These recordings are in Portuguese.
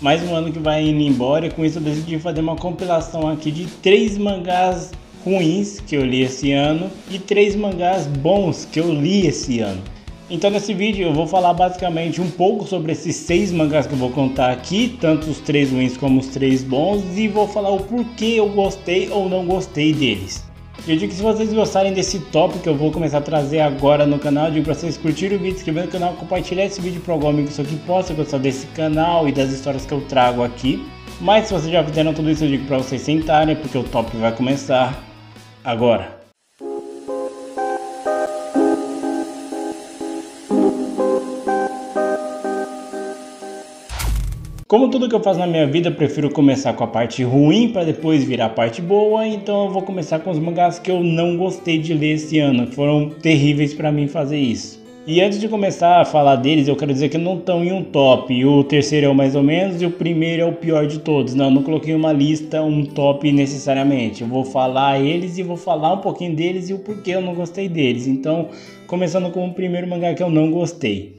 Mais um ano que vai indo embora e com isso eu decidi fazer uma compilação aqui de 3 mangás ruins que eu li esse ano e 3 mangás bons que eu li esse ano. Então nesse vídeo eu vou falar basicamente um pouco sobre esses 6 mangás que eu vou contar aqui, tanto os 3 ruins como os 3 bons, e vou falar o porquê eu gostei ou não gostei deles. Eu digo que se vocês gostarem desse tópico que eu vou começar a trazer agora no canal, eu digo para vocês curtirem o vídeo, se inscrever no canal, compartilhar esse vídeo para algum amigo que possa gostar desse canal e das histórias que eu trago aqui. Mas se vocês já fizeram tudo isso, eu digo para vocês sentarem, porque o tópico vai começar agora. Como tudo que eu faço na minha vida, eu prefiro começar com a parte ruim para depois virar a parte boa, então eu vou começar com os mangás que eu não gostei de ler esse ano, que foram terríveis para mim fazer isso. E antes de começar a falar deles, eu quero dizer que não estão em um top, o terceiro é o mais ou menos e o primeiro é o pior de todos. Não coloquei uma lista, um top necessariamente, eu vou falar eles e vou falar um pouquinho deles e o porquê eu não gostei deles. Então, começando com o primeiro mangá que eu não gostei.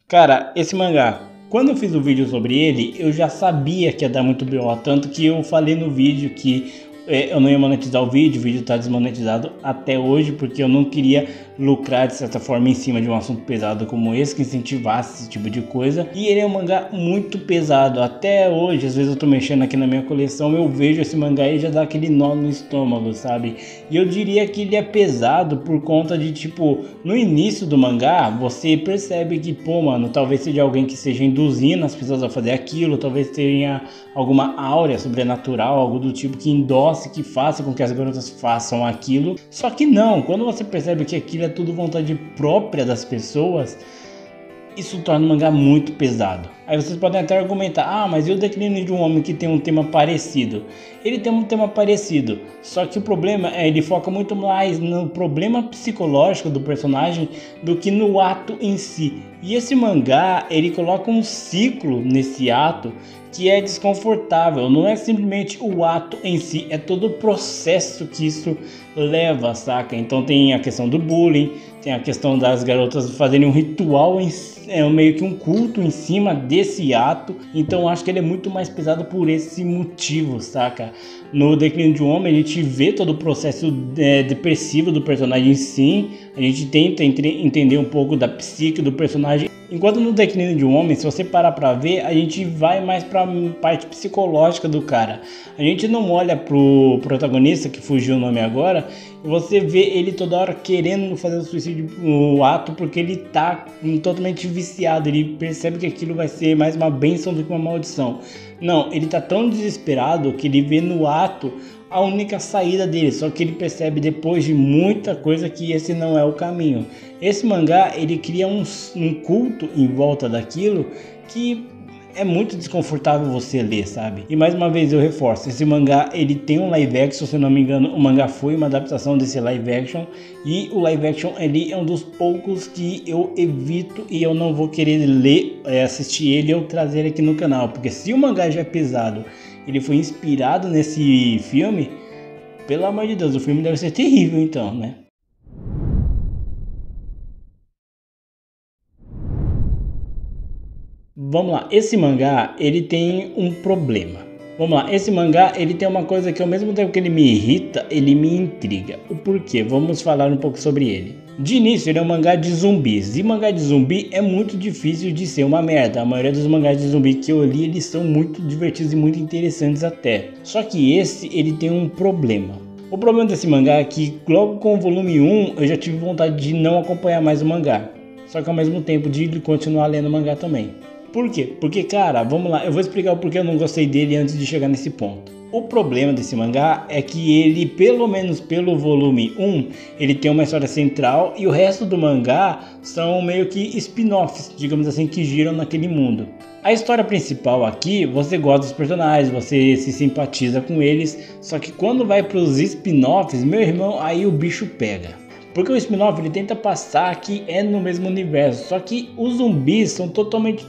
Cara, esse mangá, quando eu fiz o vídeo sobre ele, eu já sabia que ia dar muito BO, tanto que eu falei no vídeo que eu não ia monetizar o vídeo tá desmonetizado até hoje, porque eu não queria lucrar de certa forma em cima de um assunto pesado como esse, que incentivasse esse tipo de coisa. E ele é um mangá muito pesado, até hoje, às vezes eu tô mexendo aqui na minha coleção, eu vejo esse mangá e já dá aquele nó no estômago, sabe? E eu diria que ele é pesado por conta de, tipo, no início do mangá, você percebe que, pô, mano, talvez seja alguém que esteja induzindo as pessoas a fazer aquilo, talvez tenha alguma áurea sobrenatural, algo do tipo que endosse, que faça com que as garotas façam aquilo. Só que não, quando você percebe que aquilo é tudo vontade própria das pessoas, isso torna o mangá muito pesado. Aí vocês podem até argumentar, mas e o declínio de um homem que tem um tema parecido? Ele tem um tema parecido, só que o problema é ele foca muito mais no problema psicológico do personagem do que no ato em si. E esse mangá, ele coloca um ciclo nesse ato que é desconfortável, não é simplesmente o ato em si, é todo o processo que isso leva, saca? Então tem a questão do bullying, tem a questão das garotas fazerem um ritual, meio que um culto em cima desse ato, então acho que ele é muito mais pesado por esse motivo, saca? No Declínio de um Homem a gente vê todo o processo depressivo do personagem em si, a gente tenta entender um pouco da psique do personagem. Enquanto no Declínio de um Homem, se você parar pra ver, a gente vai mais pra parte psicológica do cara. A gente não olha pro protagonista, que fugiu o nome agora, e você vê ele toda hora querendo fazer o suicídio, o ato, porque ele tá totalmente viciado, ele percebe que aquilo vai ser mais uma bênção do que uma maldição. Não, ele tá tão desesperado que ele vê no ato a única saída dele, só que ele percebe depois de muita coisa que esse não é o caminho. Esse mangá, ele cria um culto em volta daquilo que é muito desconfortável você ler, sabe? E mais uma vez eu reforço, esse mangá, ele tem um live action, se eu não me engano, o mangá foi uma adaptação desse live action, e o live action, ele é um dos poucos que eu evito e eu não vou querer ler, assistir ele ou trazer ele aqui no canal, porque se o mangá já é pesado, ele foi inspirado nesse filme, pelo amor de Deus, o filme deve ser terrível então, né? Vamos lá, esse mangá, ele tem um problema. Vamos lá, esse mangá, ele tem uma coisa que ao mesmo tempo que ele me irrita, ele me intriga. O porquê? Vamos falar um pouco sobre ele. De início, ele é um mangá de zumbis, e mangá de zumbi é muito difícil de ser uma merda. A maioria dos mangás de zumbi que eu li, eles são muito divertidos e muito interessantes até. Só que esse, ele tem um problema. O problema desse mangá é que logo com o volume 1, eu já tive vontade de não acompanhar mais o mangá. Só que ao mesmo tempo de continuar lendo o mangá também. Por quê? Porque, cara, vamos lá, eu vou explicar o porquê eu não gostei dele antes de chegar nesse ponto. O problema desse mangá é que ele, pelo menos pelo volume 1, ele tem uma história central e o resto do mangá são meio que spin-offs, digamos assim, que giram naquele mundo. A história principal aqui, você gosta dos personagens, você se simpatiza com eles, só que quando vai para os spin-offs, meu irmão, aí o bicho pega. Porque o spin-off ele tenta passar que é no mesmo universo, só que os zumbis são totalmente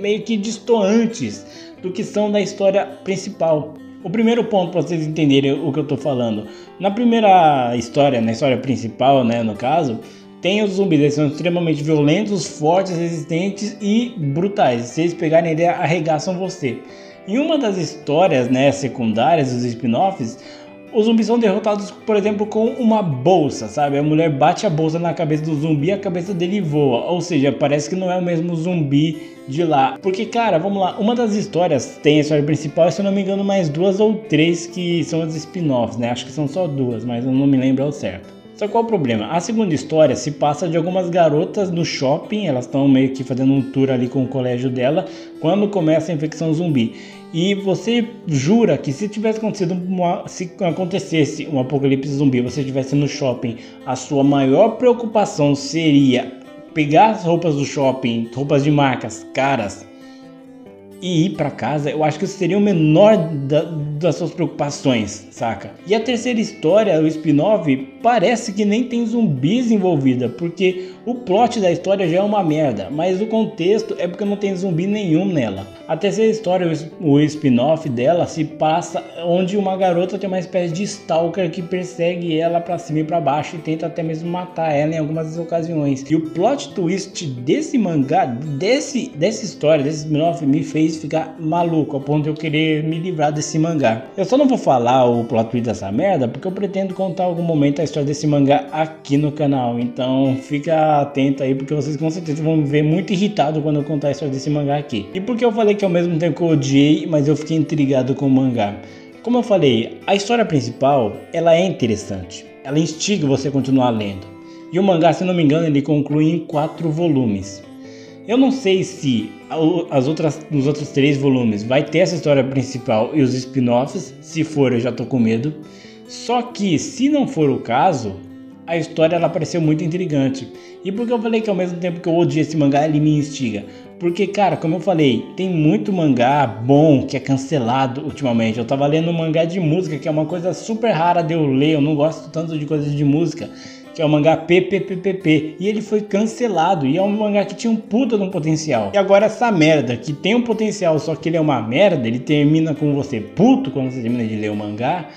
meio que distantes do que são da história principal. O primeiro ponto para vocês entenderem o que eu estou falando, na primeira história, na história principal, né, no caso, tem os zumbis, eles são extremamente violentos, fortes, resistentes e brutais. Se eles pegarem ele, arregaçam você. Em uma das histórias, né, secundárias, os spin-offs, os zumbis são derrotados, por exemplo, com uma bolsa, sabe? A mulher bate a bolsa na cabeça do zumbi e a cabeça dele voa. Ou seja, parece que não é o mesmo zumbi de lá. Porque, cara, vamos lá, uma das histórias tem a história principal e, se eu não me engano, mais 2 ou 3 que são as spin-offs, né? Acho que são só 2, mas eu não me lembro ao certo. Só qual é o problema? A segunda história se passa de algumas garotas no shopping, elas estão meio que fazendo um tour ali com o colégio dela, quando começa a infecção zumbi. E você jura que se tivesse acontecido se acontecesse um apocalipse zumbi, você estivesse no shopping, a sua maior preocupação seria pegar as roupas do shopping, roupas de marcas caras, e ir pra casa? Eu acho que isso seria o menor das suas preocupações, saca? E a terceira história, o spin-off, parece que nem tem zumbis envolvida, porque o plot da história já é uma merda, mas o contexto é porque não tem zumbi nenhum nela. A terceira história, o spin-off dela, se passa onde uma garota tem uma espécie de stalker que persegue ela pra cima e pra baixo e tenta até mesmo matar ela em algumas ocasiões. E o plot twist desse mangá, dessa história, desse spin-off, me fez ficar maluco, ao ponto de eu querer me livrar desse mangá. Eu só não vou falar o plot twist dessa merda, porque eu pretendo contar em algum momento a história desse mangá aqui no canal. Então fica atento aí, porque vocês com certeza vão me ver muito irritado quando eu contar a história desse mangá aqui. E porque eu falei que ao mesmo tempo que eu odiei, mas eu fiquei intrigado com o mangá. Como eu falei, a história principal, ela é interessante. Ela instiga você a continuar lendo. E o mangá, se não me engano, ele conclui em 4 volumes. Eu não sei se nos outros 3 volumes vai ter essa história principal e os spin-offs. Se for, eu já tô com medo. Só que, se não for o caso, a história ela pareceu muito intrigante. E por que eu falei que ao mesmo tempo que eu odiei esse mangá, ele me instiga? Porque, cara, como eu falei, tem muito mangá bom que é cancelado ultimamente. Eu tava lendo um mangá de música, que é uma coisa super rara de eu ler. Eu não gosto tanto de coisas de música, que é o mangá PPPPP, e ele foi cancelado, e é um mangá que tinha um puta de um potencial. E agora essa merda, que tem um potencial, só que ele é uma merda, ele termina com você puto quando você termina de ler o mangá,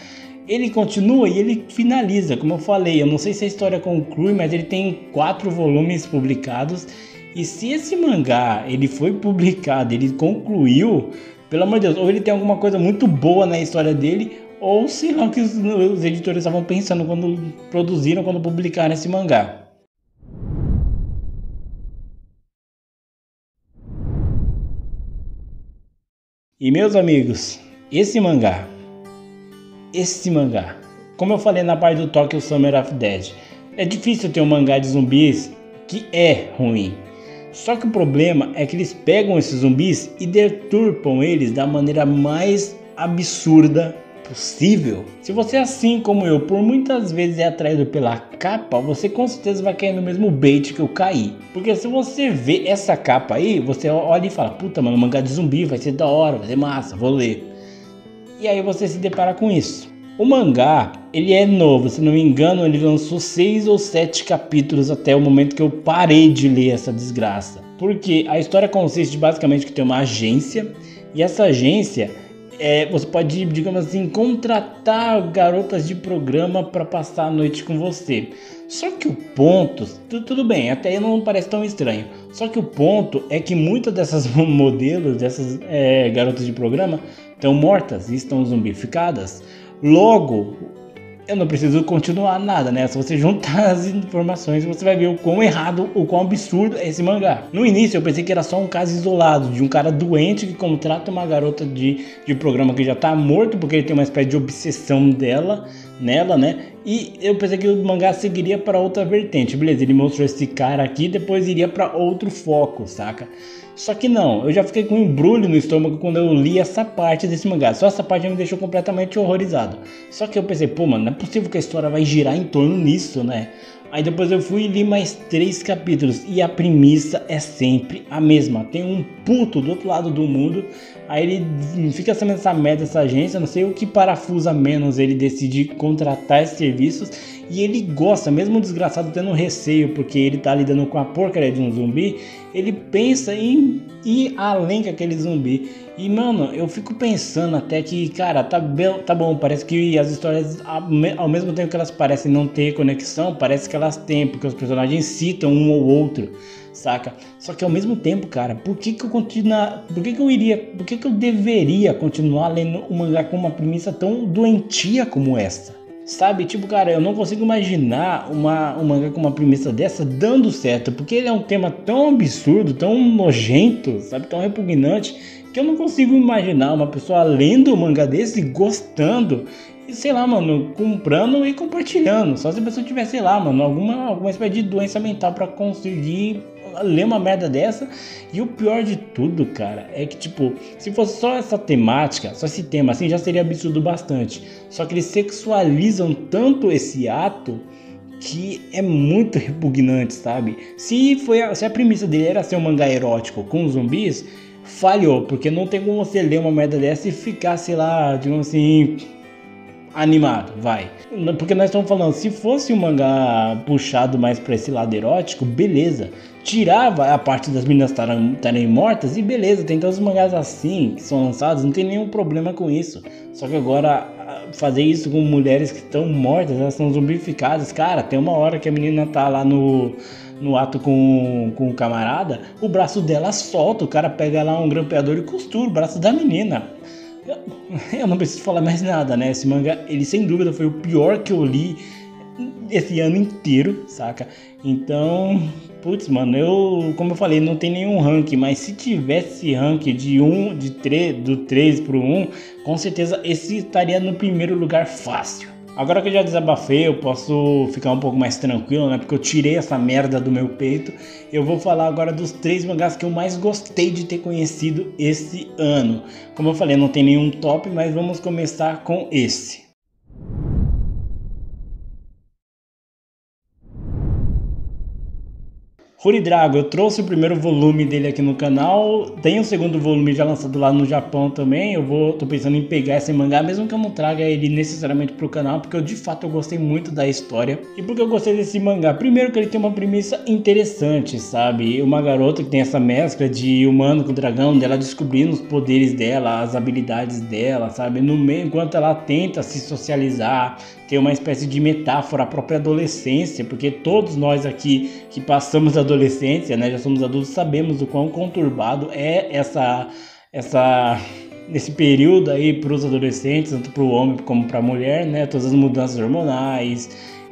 ele continua e ele finaliza, como eu falei, eu não sei se a história conclui, mas ele tem 4 volumes publicados, e se esse mangá, ele foi publicado, ele concluiu, pelo amor de Deus, ou ele tem alguma coisa muito boa na história dele, ou sei lá o que os editores estavam pensando quando produziram, quando publicaram esse mangá. E meus amigos, esse mangá, como eu falei na parte do Tokyo Summer of Dead, é difícil ter um mangá de zumbis que é ruim. Só que o problema é que eles pegam esses zumbis e deturpam eles da maneira mais absurda possível. Se você, assim como eu, por muitas vezes é atraído pela capa, você com certeza vai cair no mesmo bait que eu caí. Porque se você vê essa capa aí, você olha e fala, puta mano, mangá de zumbi vai ser da hora, vai ser massa, vou ler. E aí você se depara com isso. O mangá, ele é novo, se não me engano, ele lançou 6 ou 7 capítulos até o momento que eu parei de ler essa desgraça. Porque a história consiste basicamente que tem uma agência, e essa agência, você pode, digamos assim, contratar garotas de programa para passar a noite com você. Só que o ponto, tudo bem, até aí não parece tão estranho. Só que o ponto é que muitas dessas modelos, dessas garotas de programa, estão mortas e estão zumbificadas. Logo, eu não preciso continuar nada, né? Se você juntar as informações, você vai ver o quão errado, o quão absurdo é esse mangá. No início eu pensei que era só um caso isolado, de um cara doente que contrata uma garota de programa que já tá morto, porque ele tem uma espécie de obsessão nela, né? E eu pensei que o mangá seguiria para outra vertente. Beleza, ele mostrou esse cara aqui, depois iria para outro foco, saca? Só que não, eu já fiquei com um embrulho no estômago quando eu li essa parte desse mangá. Só essa parte me deixou completamente horrorizado. Só que eu pensei, pô mano, não é possível que a história vai girar em torno nisso, né? Aí depois eu fui e li mais 3 capítulos e a premissa é sempre a mesma. Tem um puto do outro lado do mundo, aí ele fica sabendo essa merda, essa agência, não sei o que parafusa menos ele decidir contratar esses serviços, E ele gosta, mesmo o desgraçado tendo receio, porque ele tá lidando com a porcaria de um zumbi, ele pensa em ir além que aquele zumbi. E mano, eu fico pensando até que, cara, tá bom, parece que as histórias, ao mesmo tempo que elas parecem não ter conexão, parece que elas têm, porque os personagens citam um ou outro, saca? Só que ao mesmo tempo, cara, por que que eu deveria continuar lendo um mangá com uma premissa tão doentia como essa? Sabe, tipo, cara, eu não consigo imaginar um mangá com uma premissa dessa dando certo, porque ele é um tema tão absurdo, tão nojento, sabe, tão repugnante, que eu não consigo imaginar uma pessoa lendo um mangá desse, gostando, e sei lá, mano, comprando e compartilhando. Só se a pessoa tiver, sei lá, mano, alguma espécie de doença mental pra conseguir ler uma merda dessa. E o pior de tudo, cara, é que, tipo, se fosse só essa temática, só esse tema, assim, já seria absurdo bastante. Só que eles sexualizam tanto esse ato que é muito repugnante, sabe? Se a premissa dele era ser um mangá erótico com zumbis, falhou, porque não tem como você ler uma merda dessa e ficar, sei lá, digamos assim, animado, vai. Porque nós estamos falando, se fosse um mangá puxado mais pra esse lado erótico, beleza. Tirava a parte das meninas estarem mortas e beleza, tem todos os mangás assim que são lançados, não tem nenhum problema com isso. Só que agora, fazer isso com mulheres que estão mortas, elas são zumbificadas, cara, tem uma hora que a menina tá lá no ato com o camarada, o braço dela solta, o cara pega lá um grampeador e costura o braço da menina. Eu não preciso falar mais nada, né? Esse mangá, ele sem dúvida foi o pior que eu li esse ano inteiro, saca? Então, putz, mano, como eu falei, não tem nenhum ranking, mas se tivesse ranking do 3 pro 1, com certeza esse estaria no primeiro lugar fácil. Agora que eu já desabafei, eu posso ficar um pouco mais tranquilo, né? Porque eu tirei essa merda do meu peito. Eu vou falar agora dos 3 mangás que eu mais gostei de ter conhecido esse ano. Como eu falei, não tem nenhum top, mas vamos começar com esse. Furi Drago, eu trouxe o primeiro volume dele aqui no canal, tem o segundo volume já lançado lá no Japão também, tô pensando em pegar esse mangá, mesmo que eu não traga ele necessariamente pro canal, porque eu de fato eu gostei muito da história. E porque eu gostei desse mangá? Primeiro que ele tem uma premissa interessante, sabe? Uma garota que tem essa mescla de humano com dragão, dela descobrindo os poderes dela, as habilidades dela, sabe? No meio, enquanto ela tenta se socializar, ter uma espécie de metáfora à própria adolescência, porque todos nós aqui que passamos a adolescência, né, já somos adultos, sabemos o quão conturbado é esse período aí para os adolescentes, tanto para o homem como para a mulher, né, todas as mudanças hormonais,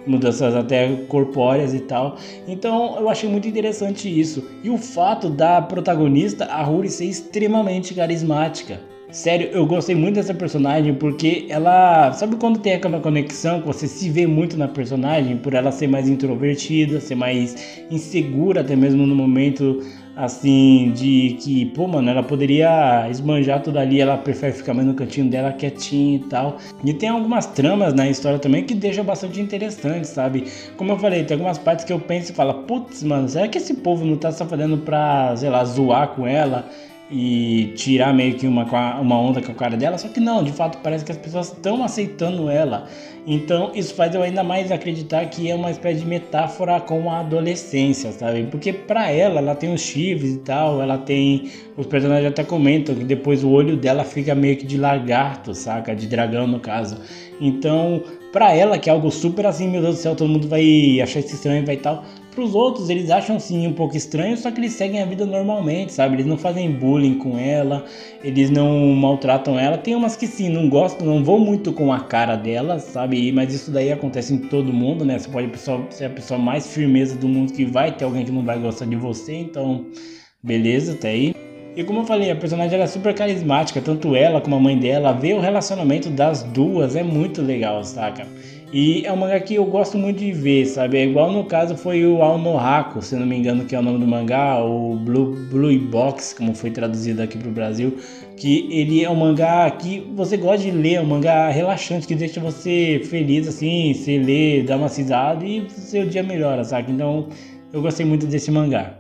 mudanças até corpóreas e tal. Então eu achei muito interessante isso. E o fato da protagonista, a Ruri, ser extremamente carismática. Sério, eu gostei muito dessa personagem porque ela... Sabe quando tem aquela conexão que você se vê muito na personagem por ela ser mais introvertida, ser mais insegura até mesmo no momento assim de que, pô, mano, ela poderia esbanjar tudo ali, ela prefere ficar mais no cantinho dela quietinha e tal. E tem algumas tramas na história também que deixam bastante interessante, sabe? Como eu falei, tem algumas partes que eu penso e falo, putz, mano, será que esse povo não tá só fazendo pra, sei lá, zoar com ela e tirar meio que uma onda com a cara dela? Só que não, de fato parece que as pessoas estão aceitando ela. Então isso faz eu ainda mais acreditar que é uma espécie de metáfora com a adolescência, sabe? Porque pra ela tem os chifres e tal, ela tem... Os personagens até comentam que depois o olho dela fica meio que de lagarto, saca? De dragão no caso. Então, pra ela, que é algo super assim, meu Deus do céu, todo mundo vai achar isso estranho, vai tal. Para os outros, eles acham sim um pouco estranho, só que eles seguem a vida normalmente, sabe? Eles não fazem bullying com ela, eles não maltratam ela. Tem umas que sim, não gostam, não vão muito com a cara dela, sabe? Mas isso daí acontece em todo mundo, né? Você pode ser a pessoa mais firmeza do mundo que vai ter alguém que não vai gostar de você, então beleza, tá aí. E como eu falei, a personagem era super carismática, tanto ela como a mãe dela. Ver o relacionamento das duas é muito legal, saca? E é um mangá que eu gosto muito de ver, sabe? É igual no caso foi o Ao-no-Haku, se não me engano, que é o nome do mangá, o Blue Box, como foi traduzido aqui pro Brasil, que ele é um mangá que você gosta de ler, é um mangá relaxante, que deixa você feliz, assim, você lê, dá uma risada e seu dia melhora, sabe? Então eu gostei muito desse mangá.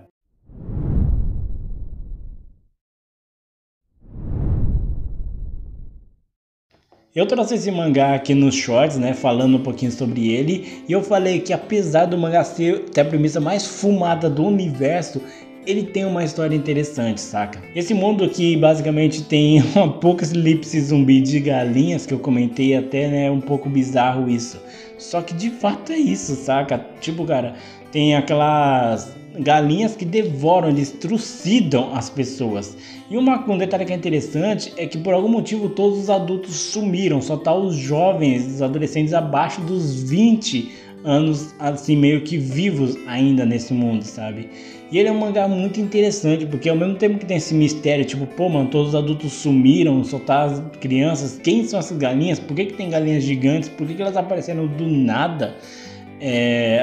Eu trouxe esse mangá aqui nos shorts, né, falando um pouquinho sobre ele, e eu falei que apesar do mangá ter a premissa mais fumada do universo, ele tem uma história interessante, saca? Esse mundo aqui basicamente tem um apocalipse zumbi de galinhas, que eu comentei até, né, um pouco bizarro isso. Só que de fato é isso, saca? Tipo, cara, tem aquelas galinhas que devoram, eles trucidam as pessoas. E um detalhe que é interessante é que por algum motivo todos os adultos sumiram, só tá os jovens, os adolescentes abaixo dos 20 anos, assim, meio que vivos ainda nesse mundo, sabe? E ele é um mangá muito interessante, porque ao mesmo tempo que tem esse mistério, tipo, pô, mano, todos os adultos sumiram, só tá as crianças, quem são essas galinhas? Por que tem galinhas gigantes? Por que elas apareceram do nada?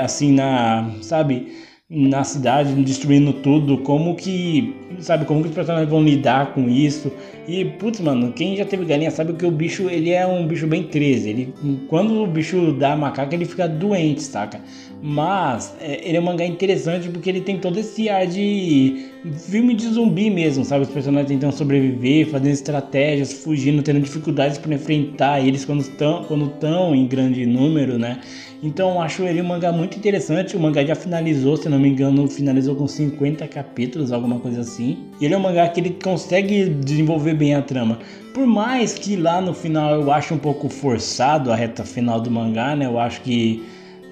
Assim, na cidade, destruindo tudo, como que os personagens vão lidar com isso? E, putz, mano, quem já teve galinha sabe que o bicho, ele é um bicho bem 13, quando o bicho dá macaca, ele fica doente, saca? Mas ele é um mangá interessante porque ele tem todo esse ar de filme de zumbi mesmo, sabe? Os personagens tentando sobreviver, fazendo estratégias, fugindo, tendo dificuldades para enfrentar eles quando estão em grande número, né? Então eu acho ele um mangá muito interessante. O mangá já finalizou, se não me engano, finalizou com 50 capítulos, alguma coisa assim. E ele é um mangá que ele consegue desenvolver bem a trama. Por mais que lá no final eu acho um pouco forçado a reta final do mangá, né? Eu acho que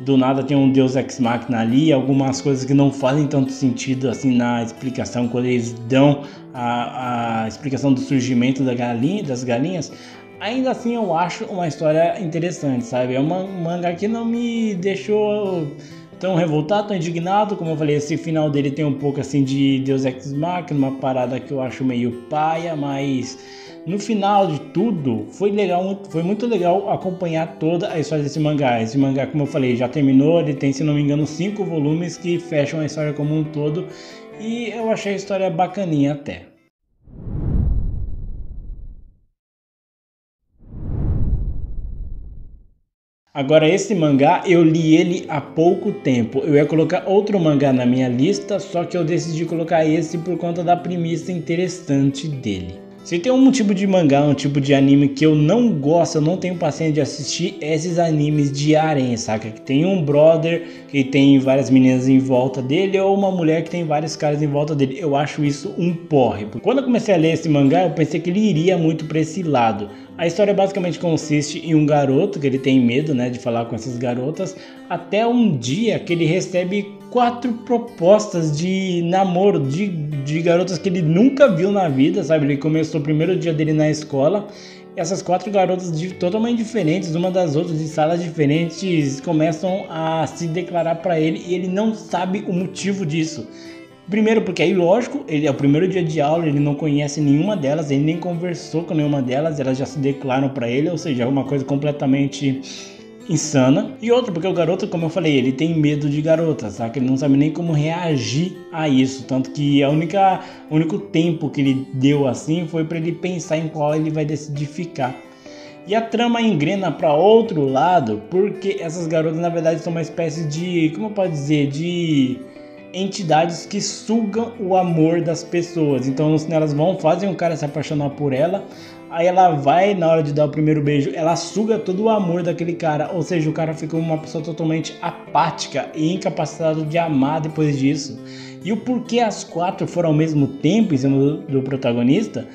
do nada tem um Deus Ex Machina ali, algumas coisas que não fazem tanto sentido assim na explicação, quando eles dão a explicação do surgimento das galinhas. Ainda assim eu acho uma história interessante, sabe? É um mangá que não me deixou tão revoltado, tão indignado. Como eu falei, esse final dele tem um pouco assim de Deus Ex Machina, uma parada que eu acho meio paia, mas no final de tudo foi legal, foi muito legal acompanhar toda a história desse mangá. Esse mangá, como eu falei, já terminou, ele tem, se não me engano, 5 volumes que fecham a história como um todo, e eu achei a história bacaninha até. Agora esse mangá eu li ele há pouco tempo. Eu ia colocar outro mangá na minha lista, só que eu decidi colocar esse por conta da premissa interessante dele. Se tem um tipo de mangá, um tipo de anime que eu não gosto, eu não tenho paciência de assistir, é esses animes de harém, saca? Que tem um brother que tem várias meninas em volta dele, ou uma mulher que tem vários caras em volta dele. Eu acho isso um porre. Quando eu comecei a ler esse mangá, eu pensei que ele iria muito pra esse lado. A história basicamente consiste em um garoto que ele tem medo, né, de falar com essas garotas, até um dia que ele recebe 4 propostas de namoro de garotas que ele nunca viu na vida, sabe? Ele começou o primeiro dia dele na escola, e essas 4 garotas totalmente diferentes, uma das outras, de salas diferentes, começam a se declarar para ele e ele não sabe o motivo disso. Primeiro porque aí, lógico, ele é o primeiro dia de aula, ele não conhece nenhuma delas, ele nem conversou com nenhuma delas, elas já se declaram pra ele, ou seja, é uma coisa completamente insana. E outro porque o garoto, como eu falei, ele tem medo de garotas, sabe? Ele não sabe nem como reagir a isso, tanto que o único tempo que ele deu assim foi pra ele pensar em qual ele vai decidir ficar. E a trama engrena para outro lado, porque essas garotas na verdade são uma espécie de, como eu posso dizer, de entidades que sugam o amor das pessoas. Então elas fazem um cara se apaixonar por ela, aí ela vai, na hora de dar o primeiro beijo, ela suga todo o amor daquele cara, ou seja, o cara fica uma pessoa totalmente apática e incapacitado de amar depois disso. E o porquê as 4 foram ao mesmo tempo em cima do protagonista?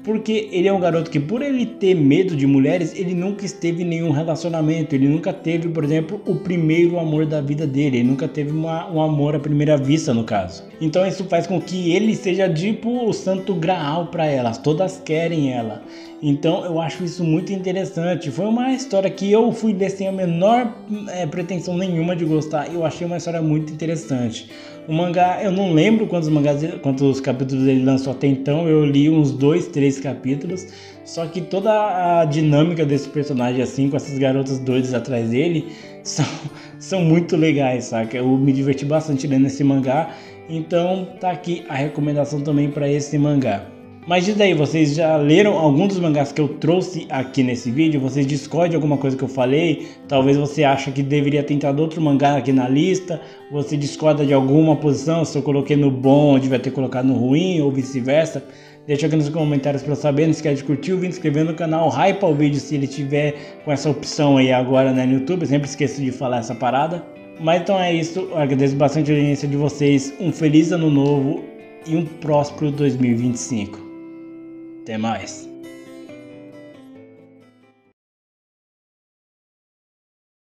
Porque ele é um garoto que, por ele ter medo de mulheres, ele nunca esteve em nenhum relacionamento. Ele nunca teve, por exemplo, o primeiro amor da vida dele. Ele nunca teve um amor à primeira vista, no caso. Então isso faz com que ele seja tipo o santo graal para elas. Todas querem ela. Então eu acho isso muito interessante. Foi uma história que eu fui ler sem a menor pretensão nenhuma de gostar. Eu achei uma história muito interessante. O mangá, eu não lembro quantos capítulos ele lançou até então, eu li uns 2, 3 capítulos, só que toda a dinâmica desse personagem assim, com essas garotas doidas atrás dele, são muito legais, saca? Eu me diverti bastante lendo esse mangá, então tá aqui a recomendação também para esse mangá. Mas diz aí, vocês já leram algum dos mangás que eu trouxe aqui nesse vídeo? Vocês discordam de alguma coisa que eu falei? Talvez você ache que deveria ter entrado outro mangá aqui na lista? Você discorda de alguma posição? Se eu coloquei no bom, eu devia ter colocado no ruim ou vice-versa? Deixa aqui nos comentários para eu saber. Não esquece de curtir o vídeo, inscrever no canal, hypa o vídeo se ele tiver com essa opção aí agora, né, no YouTube. Eu sempre esqueço de falar essa parada. Mas então é isso, eu agradeço bastante a audiência de vocês. Um feliz ano novo e um próspero 2025. Até mais.